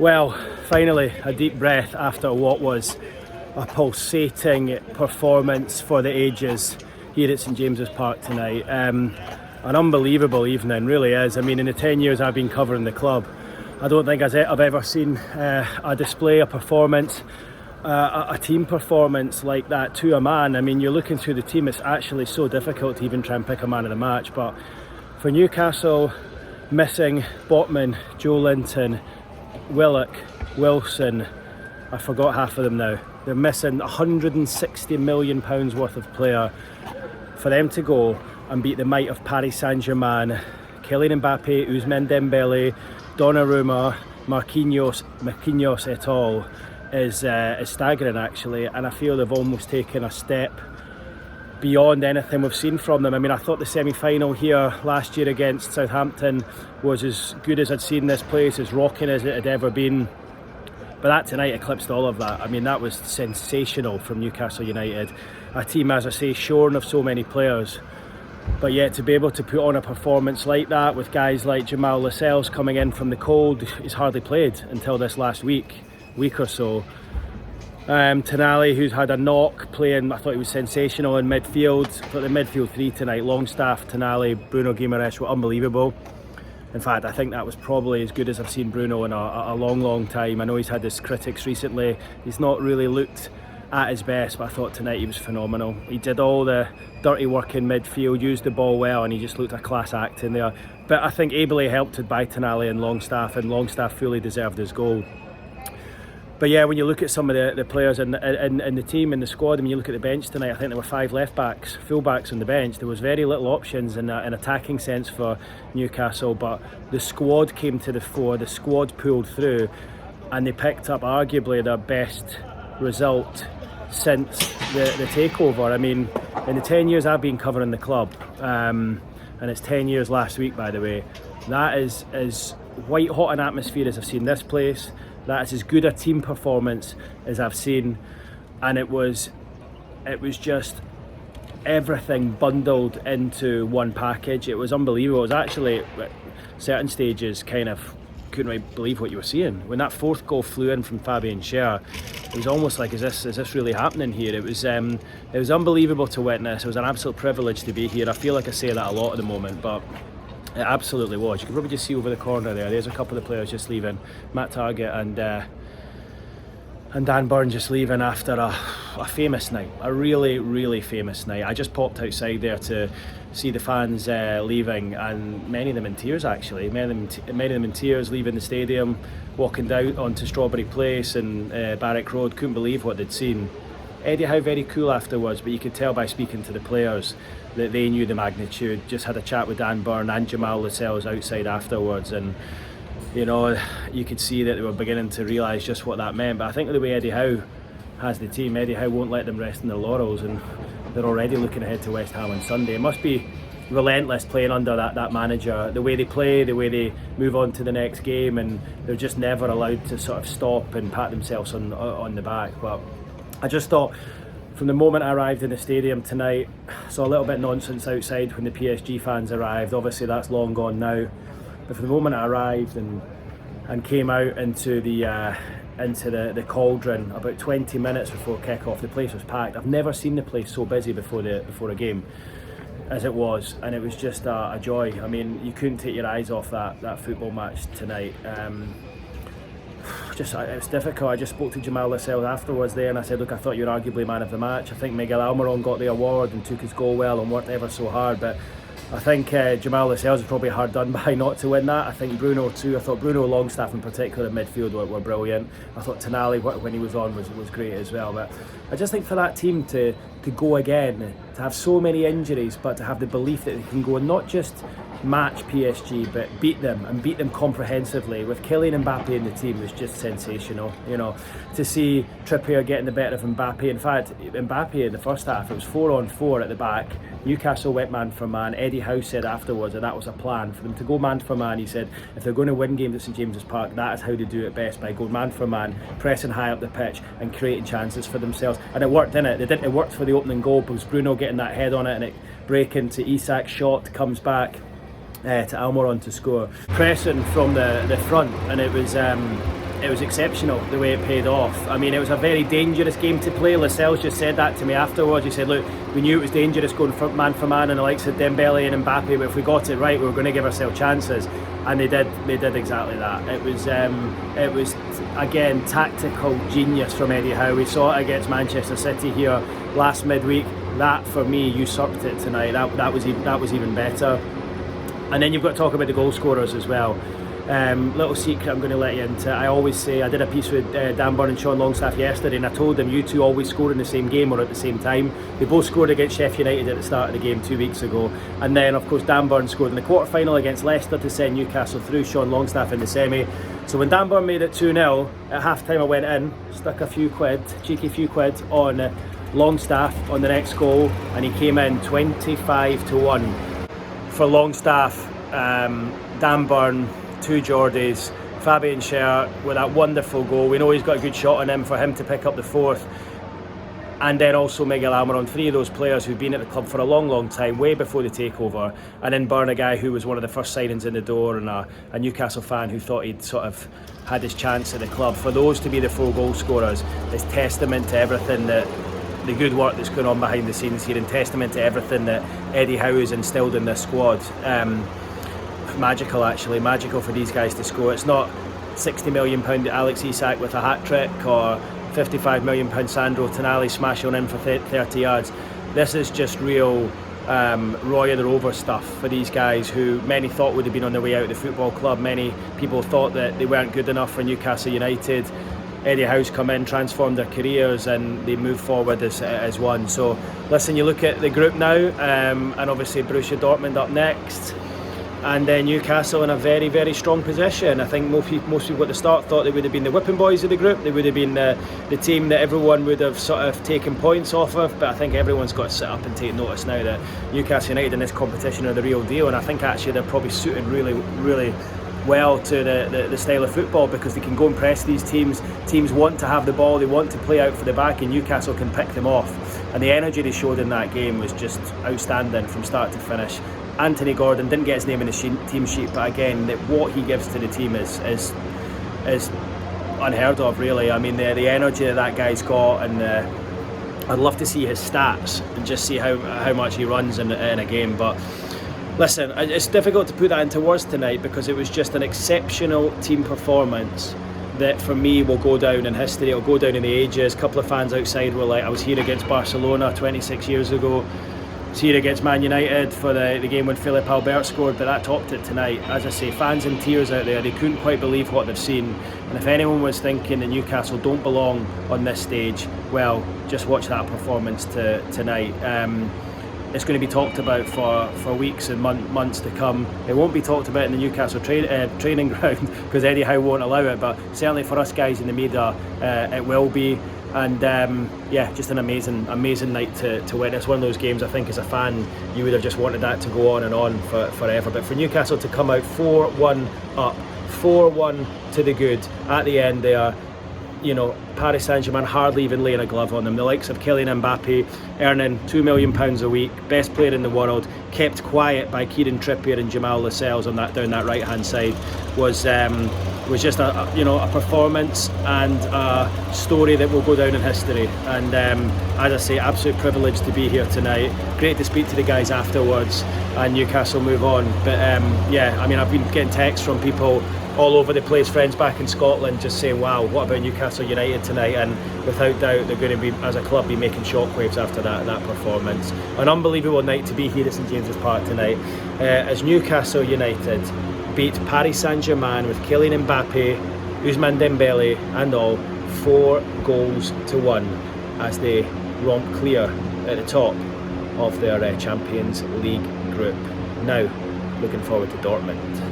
Well, finally a deep breath after what was a pulsating performance for the ages here at St James's Park tonight. An unbelievable evening, really is. I mean, in the 10 years I've been covering the club, I don't think I've ever seen a display, a performance, a team performance like that to a man. I mean, you're looking through the team, it's actually so difficult to even try and pick a man of the match. But for Newcastle, missing Botman, Joe Linton, Willock, Wilson, I forgot half of them now. They're missing £160 million worth of player. For them to go and beat the might of Paris Saint-Germain, Kylian Mbappe, Ousmane Dembele, Donnarumma, Marquinhos et al. Is staggering actually, and I feel they've almost taken a step beyond anything we've seen from them. I mean, I thought the semi-final here last year against Southampton was as good as I'd seen this place, as rocking as it had ever been. But that tonight eclipsed all of that. I mean, that was sensational from Newcastle United. A team, as I say, shorn of so many players. But yet to be able to put on a performance like that with guys like Jamal Lascelles coming in from the cold, he's hardly played until this last week or so. Tonali, who's had a knock, playing, I thought he was sensational in midfield. I thought the midfield three tonight, Longstaff, Tonali, Bruno Guimaraes, were unbelievable. In fact, I think that was probably as good as I've seen Bruno in a long time. I know he's had his critics recently. He's not really looked at his best, but I thought tonight he was phenomenal. He did all the dirty work in midfield, used the ball well, and he just looked a class act in there. But I think ably helped by Tonali and Longstaff fully deserved his goal. But yeah, when you look at some of the players in the team, in the squad, and when you look at the bench tonight, I think there were 5 left-backs, full-backs on the bench. There was very little options in an attacking sense for Newcastle, but the squad came to the fore, the squad pulled through, and they picked up arguably their best result since the takeover. I mean, in the 10 years I've been covering the club, and it's 10 years last week, by the way, that is as white hot an atmosphere as I've seen this place. That's as good a team performance as I've seen, and it was just everything bundled into one package. It was unbelievable. It was actually at certain stages kind of couldn't really believe what you were seeing. When that fourth goal flew in from Fabian Schär, it was almost like, is this really happening here? It was unbelievable to witness. It was an absolute privilege to be here. I feel like I say that a lot at the moment, but it absolutely was. You can probably just see over the corner there's a couple of the players just leaving. Matt Targett and Dan Burn just leaving after a famous night, a really famous night. I just popped outside there to see the fans leaving, and many of them in tears actually. Many of them in tears, leaving the stadium, walking down onto Strawberry Place and Barrack Road. Couldn't believe what they'd seen. Eddie Howe very cool afterwards, but you could tell by speaking to the players that they knew the magnitude. Just had a chat with Dan Burn and Jamal Lascelles outside afterwards, and you know, you could see that they were beginning to realise just what that meant. But I think the way Eddie Howe has the team, Eddie Howe won't let them rest in their laurels, and they're already looking ahead to West Ham on Sunday. It must be relentless playing under that manager, the way they play, the way they move on to the next game, and they're just never allowed to sort of stop and pat themselves on the back. But I just thought, from the moment I arrived in the stadium tonight, saw a little bit of nonsense outside when the PSG fans arrived. Obviously that's long gone now, but from the moment I arrived and came out into the cauldron about 20 minutes before kick-off, the place was packed. I've never seen the place so busy before a game as it was, and it was just a joy. I mean, you couldn't take your eyes off that football match tonight. It's difficult. I just spoke to Jamal Lascelles afterwards there, and I said, look, I thought you were arguably man of the match. I think Miguel Almiron got the award and took his goal well and worked ever so hard, but I think Jamal Lascelles was probably hard done by not to win that. I think Bruno too. I thought Bruno, Longstaff in particular in midfield were brilliant. I thought Tonali, when he was on, was great as well. But I just think for that team to go again, to have so many injuries, but to have the belief that they can go and not just match PSG, but beat them comprehensively with Kylian Mbappe in the team was just sensational. You know, to see Trippier getting the better of Mbappe. In fact, Mbappe in the first half, it was 4-on-4 at the back. Newcastle went man for man. Eddie Howe said afterwards that was a plan for them to go man for man. He said if they're going to win games at St James's Park, that is how they do it best, by going man for man, pressing high up the pitch and creating chances for themselves. And it worked, didn't it? It worked for the opening goal, because Bruno getting that head on it and it breaking to Isak's shot, comes back to Almiron to score, pressing from the front, and it was it was exceptional the way it paid off. I mean, it was a very dangerous game to play. Lascelles just said that to me afterwards. He said, look, we knew it was dangerous going for man and the likes of Dembele and Mbappe, but if we got it right, we were going to give ourselves chances, and they did exactly that. It was again tactical genius from Eddie Howe. We saw it against Manchester City here last midweek. That for me usurped it tonight. That was even better. And then you've got to talk about the goal scorers as well. Little secret I'm going to let you into. I always say, I did a piece with Dan Burn and Sean Longstaff yesterday, and I told them you two always score in the same game or at the same time. They both scored against Sheffield United at the start of the game 2 weeks ago, and then of course Dan Burn scored in the quarter-final against Leicester to send Newcastle through, Sean Longstaff in the semi. So when Dan Burn made it 2-0 at half-time, I went in, stuck a cheeky few quid on Longstaff on the next goal, and he came in 25-1 for Longstaff. Dan Burn, 2 GEORDIEs, Fabian Schär with that wonderful goal. We know he's got a good shot on him for him to pick up the 4th. And then also Miguel Almiron, 3 of those players who've been at the club for a long time, way before the takeover. And then Burn, a guy who was one of the first signings in the door, and a Newcastle fan who thought he'd sort of had his chance at the club. For those to be the 4 goal scorers is testament to everything that the good work that's going on behind the scenes here, and testament to everything that Eddie Howe has instilled in this squad. Magical for these guys to score. It's not £60 million Alex Isak with a hat-trick or £55 million Sandro Tonali smashing in for 30 yards. This is just real Roy of the Rover stuff for these guys who many thought would have been on their way out of the football club. Many people thought that they weren't good enough for Newcastle United. Eddie Howe's come in, transformed their careers, and they move forward as one. So listen, you look at the group now, and obviously Borussia Dortmund up next, and then Newcastle in a very strong position. I think most people at the start thought they would have been the whipping boys of the group. They would have been the team that everyone would have sort of taken points off of, but I think everyone's got to sit up and take notice now that Newcastle United in this competition are the real deal, and I think actually they're probably suited really well to the style of football, because they can go and press these teams. Teams want to have the ball, they want to play out for the back, and Newcastle can pick them off. And the energy they showed in that game was just outstanding from start to finish. Anthony Gordon didn't get his name in the team sheet, but again, what he gives to the team is unheard of, really. I mean, the energy that guy's got, and I'd love to see his stats and just see how much he runs in a game. But listen, it's difficult to put that into words tonight, because it was just an exceptional team performance that for me will go down in history. It'll go down in the ages. A couple of fans outside were like, I was here against Barcelona 26 years ago. I was here against Man United for the game when Philippe Albert scored, but that topped it tonight. As I say, fans in tears out there, they couldn't quite believe what they've seen. And if anyone was thinking that Newcastle don't belong on this stage, well, just watch that performance tonight. It's going to be talked about for weeks and months to come. It won't be talked about in the Newcastle training ground, because Eddie Howe won't allow it, but certainly for us guys in the media, it will be. And yeah, just an amazing night to witness. One of those games, I think, as a fan, you would have just wanted that to go on and on forever. But for Newcastle to come out 4-1 up, 4-1 to the good at the end there, you know, Paris Saint-Germain hardly even laying a glove on them. The likes of Kylian Mbappe earning £2 million a week, best player in the world, kept quiet by Kieran Trippier and Jamal Lascelles on down that right hand side, was just a performance and a story that will go down in history. And as I say, absolute privilege to be here tonight. Great to speak to the guys afterwards, and Newcastle move on. But yeah, I mean, I've been getting texts from people all over the place, friends back in Scotland, just saying, wow, what about Newcastle United tonight? And without doubt, they're going to be, as a club, be making shockwaves after that performance. An unbelievable night to be here at St James's Park tonight, as Newcastle United beat Paris Saint-Germain with Kylian Mbappe, Ousmane Dembele and all, 4-1 as they romp clear at the top of their Champions League group. Now, looking forward to Dortmund.